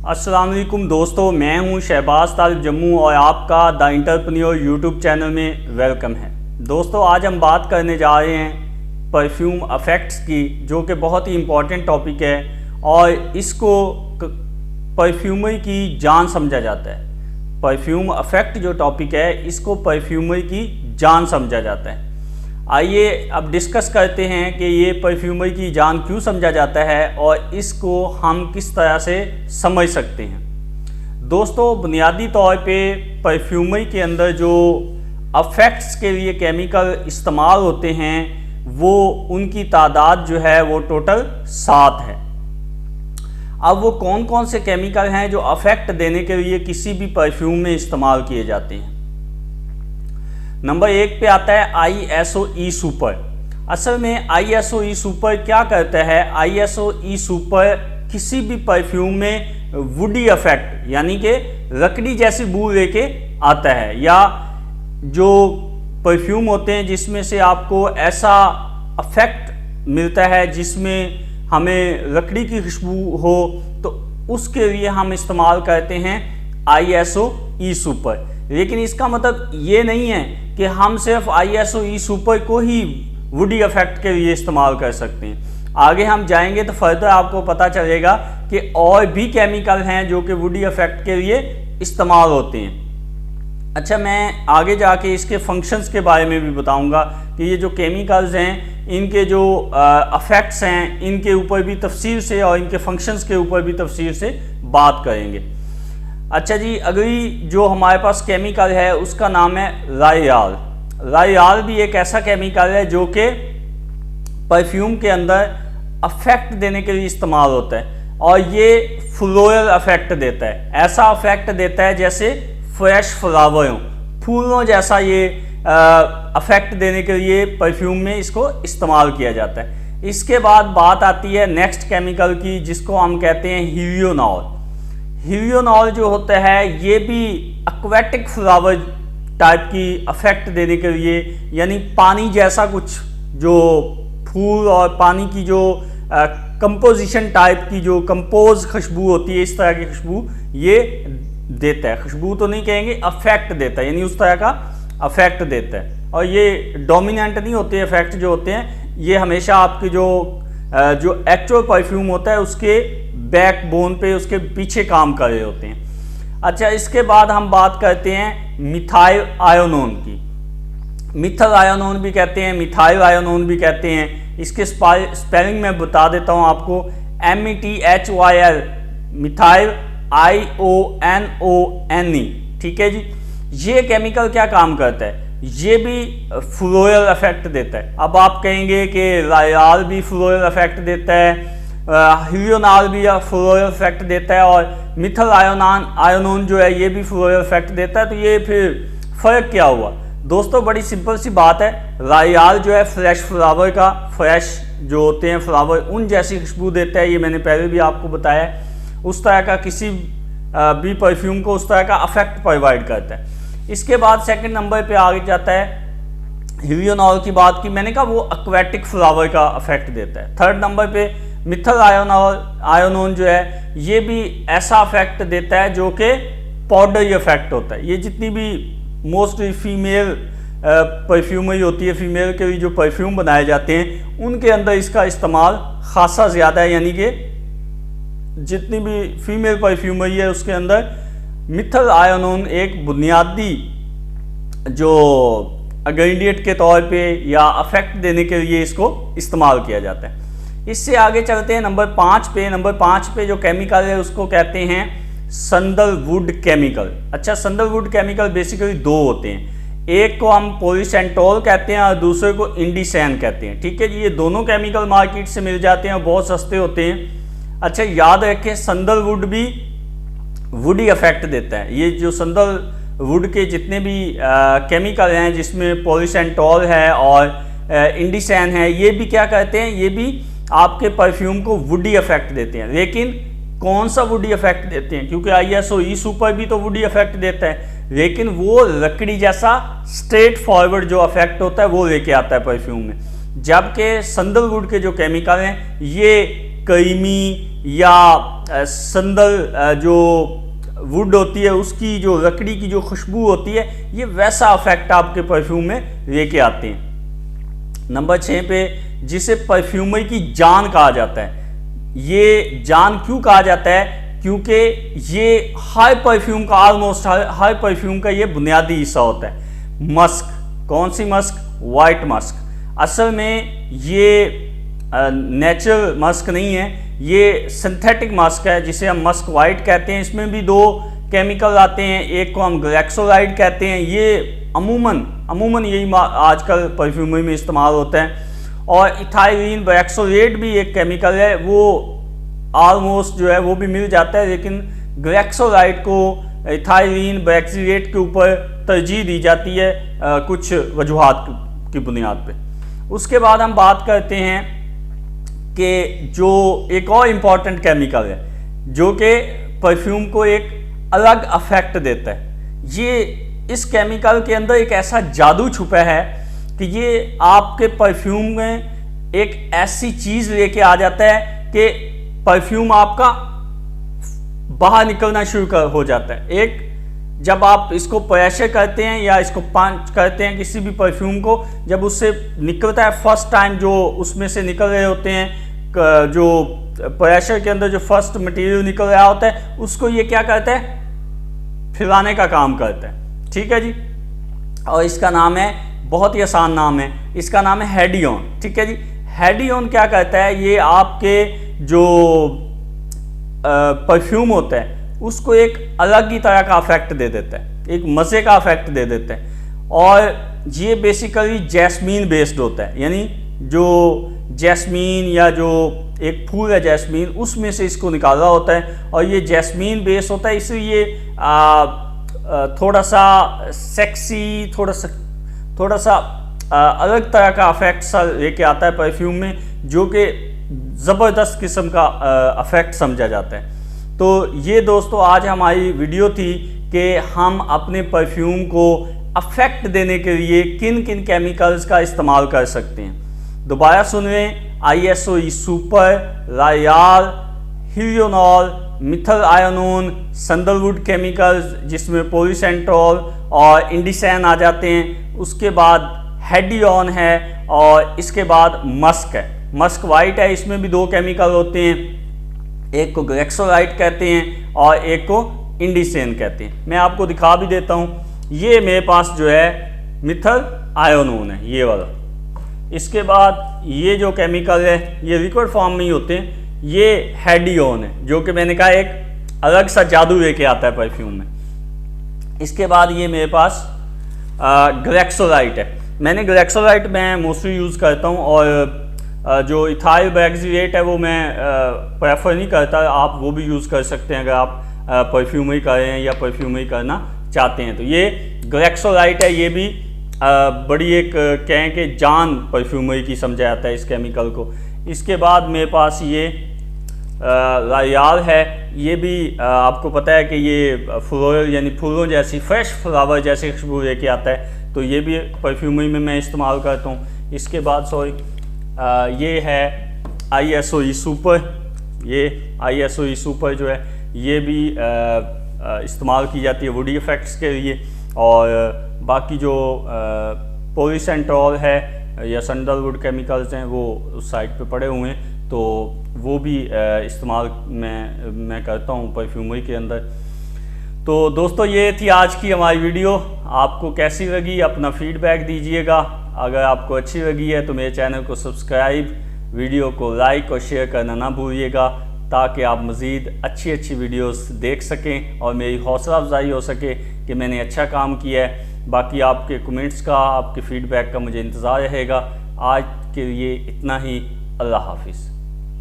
अस्सलाम वालेकुम दोस्तों, मैं हूं शहबाज तालिब जम्मू और आपका द एंटरप्रेन्योर यूट्यूब चैनल में वेलकम है। दोस्तों, आज हम बात करने जा रहे हैं परफ्यूम अफेक्ट्स की, जो कि बहुत ही इम्पॉर्टेंट टॉपिक है और इसको परफ्यूमरी की जान समझा जाता है। परफ्यूम अफेक्ट जो टॉपिक है, इसको परफ्यूमरी की जान समझा जाता है। आइए अब डिस्कस करते हैं कि ये परफ्यूमरी की जान क्यों समझा जाता है और इसको हम किस तरह से समझ सकते हैं। दोस्तों, बुनियादी तौर पे परफ्यूमरी के अंदर जो अफेक्ट्स के लिए केमिकल इस्तेमाल होते हैं, वो उनकी तादाद जो है वो टोटल 7 है। अब वो कौन कौन से केमिकल हैं जो अफेक्ट देने के लिए किसी भी परफ्यूम में इस्तेमाल किए जाते हैं। नंबर 1 पे आता है ISO-E सुपर। असल में ISO-E सुपर क्या करता है? ISO-E सुपर किसी भी परफ्यूम में वुडी अफेक्ट यानी कि लकड़ी जैसी बू लेके आता है, या जो परफ्यूम होते हैं जिसमें से आपको ऐसा अफेक्ट मिलता है जिसमें हमें लकड़ी की खुशबू हो, तो उसके लिए हम इस्तेमाल करते हैं ISO-E सुपर। लेकिन इसका मतलब ये नहीं है कि हम सिर्फ ISO-E सुपर को ही वुडी अफेक्ट के लिए इस्तेमाल कर सकते हैं। आगे हम जाएंगे तो फर्दर आपको पता चलेगा कि और भी केमिकल हैं जो कि वुडी अफेक्ट के लिए इस्तेमाल होते हैं। अच्छा, मैं आगे जाके इसके फंक्शंस के बारे में भी बताऊंगा कि ये जो केमिकल्स हैं, इनके जो अफेक्ट्स हैं, इनके ऊपर भी तफसील से और इनके फंक्शंस के ऊपर भी तफसील से बात करेंगे। अच्छा जी, अगली जो हमारे पास केमिकल है उसका नाम है रायआल। रायआल भी एक ऐसा केमिकल है जो कि परफ्यूम के अंदर अफेक्ट देने के लिए इस्तेमाल होता है और ये फ्लोरल अफेक्ट देता है। ऐसा अफेक्ट देता है जैसे फ्रेश फ्लावर हो, फूलों जैसा ये अफेक्ट देने के लिए परफ्यूम में इसको इस्तेमाल किया जाता है। इसके बाद बात आती है नेक्स्ट केमिकल की, जिसको हम कहते हैं हीलियोनॉल। हीलियोनॉल जो होता है ये भी एक्वेटिक फ्लावर टाइप की अफेक्ट देने के लिए, यानी पानी जैसा कुछ जो फूल और पानी की जो कंपोजिशन टाइप की जो कंपोज खुशबू होती है, इस तरह की खुशबू ये देता है। खुशबू तो नहीं कहेंगे, अफेक्ट देता है, यानी उस तरह का अफेक्ट देता है। और ये डोमिनेंट नहीं होते अफेक्ट जो होते हैं, ये हमेशा आपके जो एक्चुअल परफ्यूम होता है उसके बैकबोन पे, उसके पीछे काम कर रहे होते हैं। अच्छा, इसके बाद हम बात करते हैं मिथाइल आयोनोन की। मिथाइल आयोनोन भी कहते हैं, मिथाइल आयोनोन भी कहते हैं। इसके स्पेलिंग मैं बता देता हूं आपको, METHYL मिथाइल IONONE। ठीक है जी। ये केमिकल क्या काम करता है? ये भी फ्लोरल अफेक्ट देता है। अब आप कहेंगे कि रायआल भी फ्लोरल अफेक्ट देता है, हीलियोनॉल भी फ्लोरल इफेक्ट देता है और मिथाइल आयोनोन जो है ये भी फ्लोरल इफेक्ट देता है, तो ये फिर फ़र्क क्या हुआ? दोस्तों, बड़ी सिंपल सी बात है। रायआल जो है फ्रेश फ्लावर का, फ्रेश जो होते हैं फ्लावर, उन जैसी खुशबू देता है। ये मैंने पहले भी आपको बताया। उस तरह का किसी भी परफ्यूम को उस तरह का अफेक्ट प्रोवाइड करता है। इसके बाद सेकंड नंबर पे आगे जाता है, हीलियोनॉल की बात की मैंने, कहा वो एक्वेटिक फ्लावर का अफेक्ट देता है। थर्ड नंबर पे मिथाइल आयोनोन जो है ये भी ऐसा अफेक्ट देता है जो कि पाउडरी अफेक्ट होता है। ये जितनी भी मोस्टली फीमेल परफ्यूमरी होती है, फीमेल के लिए जो परफ्यूम बनाए जाते हैं, उनके अंदर इसका इस्तेमाल खासा ज़्यादा है। यानी कि जितनी भी फीमेल परफ्यूमरी है उसके अंदर मिथाइल आयोनोन एक बुनियादी जो इंग्रेडिएंट के तौर पे या अफेक्ट देने के लिए इसको इस्तेमाल किया जाता है। इससे आगे चलते हैं नंबर 5 पे। नंबर 5 पे जो केमिकल है उसको कहते हैं सैंडलवुड केमिकल। अच्छा, सैंडलवुड केमिकल बेसिकली 2 होते हैं। एक को हम पॉलीसेंटोल कहते हैं और दूसरे को इंडिसैन कहते हैं। ठीक है जी। ये दोनों केमिकल मार्केट से मिल जाते हैं और बहुत सस्ते होते हैं। अच्छा, याद रखें, सैंडलवुड भी वुडी अफेक्ट देता है। ये जो सैंडलवुड के जितने भी केमिकल हैं, जिसमें पॉलीसेंटोल है और इंडिसैन है, ये भी क्या कहते हैं? ये भी आपके परफ्यूम को वुडी अफेक्ट देते हैं। लेकिन कौन सा वुडी अफेक्ट देते हैं? क्योंकि ISO-E सुपर भी तो वुडी अफेक्ट देता है, लेकिन वो लकड़ी जैसा स्ट्रेट फॉरवर्ड जो अफेक्ट होता है वो लेके आता है परफ्यूम में। जबकि सैंडलवुड के जो केमिकल हैं ये क्रीमी या संदल जो वुड होती है उसकी जो लकड़ी की जो खुशबू होती है, ये वैसा इफेक्ट आपके परफ्यूम में लेके आते हैं। नंबर 6 पे जिसे परफ्यूमरी की जान कहा जाता है। ये जान क्यों कहा जाता है? क्योंकि ये हर परफ्यूम का, ऑलमोस्ट हर परफ्यूम का ये बुनियादी हिस्सा होता है। मस्क, कौन सी मस्क? White Musk. असल में ये नेचुरल मस्क नहीं है, ये सिंथेटिक मस्क है जिसे हम मस्क वाइट कहते हैं। इसमें भी 2 केमिकल आते हैं, एक को हम ग्लैक्सोलाइड कहते हैं। ये अमूमन यही आजकल परफ्यूमरी में इस्तेमाल होता है। और इथाइलिन ब्रैक्सोलेट भी एक केमिकल है, वो ऑलमोस्ट जो है वो भी मिल जाता है, लेकिन ग्लैक्सोलाइड को इथाइलिन ब्रैक्सोलेट के ऊपर तरजीह दी जाती है कुछ वजूहात की बुनियाद पे। उसके बाद हम बात करते हैं कि जो एक और इम्पॉर्टेंट केमिकल है जो कि परफ्यूम को एक अलग इफेक्ट देता है। ये इस केमिकल के अंदर एक ऐसा जादू छुपा है कि ये आपके परफ्यूम में एक ऐसी चीज़ लेके आ जाता है कि परफ्यूम आपका बाहर निकलना शुरू हो जाता है। एक जब आप इसको प्रेशर करते हैं या इसको पंच करते हैं किसी भी परफ्यूम को, जब उससे निकलता है फर्स्ट टाइम, जो उसमें से निकल रहे होते हैं, जो प्रेशर के अंदर जो फर्स्ट मटेरियल निकल रहा होता है, उसको ये क्या करता है? फैलाने का काम करता है। ठीक है जी। और इसका नाम है, बहुत ही आसान नाम है, इसका नाम है हेडियोन। ठीक है जी। हेडियोन क्या करता है? ये आपके जो परफ्यूम होता है उसको एक अलग ही तरह का इफेक्ट दे देता है, एक मज़े का इफेक्ट दे देता है। और ये बेसिकली जैस्मीन बेस्ड होता है, यानी जो जैस्मीन या जो एक फूल है जैस्मीन, उसमें से इसको निकाला होता है। और ये जैस्मीन बेस्ड होता है, इसलिए थोड़ा सा सेक्सी, थोड़ा सा अलग तरह का इफेक्ट सा लेके आता है परफ्यूम में, जो कि ज़बरदस्त किस्म का इफेक्ट समझा जाता है। तो ये दोस्तों आज हमारी वीडियो थी कि हम अपने परफ्यूम को अफेक्ट देने के लिए किन किन केमिकल्स का इस्तेमाल कर सकते हैं। दोबारा सुन लें, ISOE super, Lyral, Helional, methyl ionone, sandalwood chemicals जिसमें पॉलीसेंट्रॉल और इंडिसैन आ जाते हैं। उसके बाद हेडियोन है और इसके बाद मस्क है। मस्क वाइट है, इसमें भी 2 केमिकल होते हैं, एक को ग्लैक्सोलाइड कहते हैं और एक को इंडिसेन कहते हैं। मैं आपको दिखा भी देता हूँ, ये मेरे पास जो है मिथल आयोनोन है, ये वाला। इसके बाद ये जो केमिकल है ये लिक्विड फॉर्म में ही होते हैं, ये हेडियोन है, जो कि मैंने कहा एक अलग सा जादू लेके आता है परफ्यूम में। इसके बाद ये मेरे पास ग्लैक्सोलाइड है। मैंने ग्लैक्सोलाइड मैं मोस्टली यूज़ करता हूँ, और जो इथाइल ब्रैक्सोलेट है वो मैं प्रेफर नहीं करता। आप वो भी यूज़ कर सकते हैं अगर आप परफ्यूमरी कर रहे हैं या परफ्यूमरी करना चाहते हैं। तो ये ग्लैक्सोलाइड है, ये भी बड़ी एक कहें कि जान परफ्यूमरी की समझा जाता है इस केमिकल को। इसके बाद मेरे पास ये लायाल है, ये भी आपको पता है कि ये फ्लोरल यानी फूलों जैसी, फ्रेश फ्लावर जैसी खुशबू लेके आता है, तो ये भी परफ्यूमरी में मैं इस्तेमाल करता हूँ। इसके बाद ये है ISOE सुपर। ये ISOE सुपर जो है ये भी इस्तेमाल की जाती है वुडी इफ़ेक्ट्स के लिए। और बाकी जो पॉलीसेंट्रॉल है या सैंडलवुड केमिकल्स हैं वो उस साइड पे पड़े हुए हैं, तो वो भी इस्तेमाल मैं करता हूँ परफ्यूमरी के अंदर। तो दोस्तों ये थी आज की हमारी वीडियो, आपको कैसी लगी अपना फीडबैक दीजिएगा। अगर आपको अच्छी लगी है तो मेरे चैनल को सब्सक्राइब, वीडियो को लाइक और शेयर करना ना भूलिएगा, ताकि आप मज़ीद अच्छी वीडियोस देख सकें और मेरी हौसला अफजाई हो सके कि मैंने अच्छा काम किया है। बाकी आपके कमेंट्स का, आपके फीडबैक का मुझे इंतज़ार रहेगा। आज के लिए इतना ही। अल्लाह हाफिज़।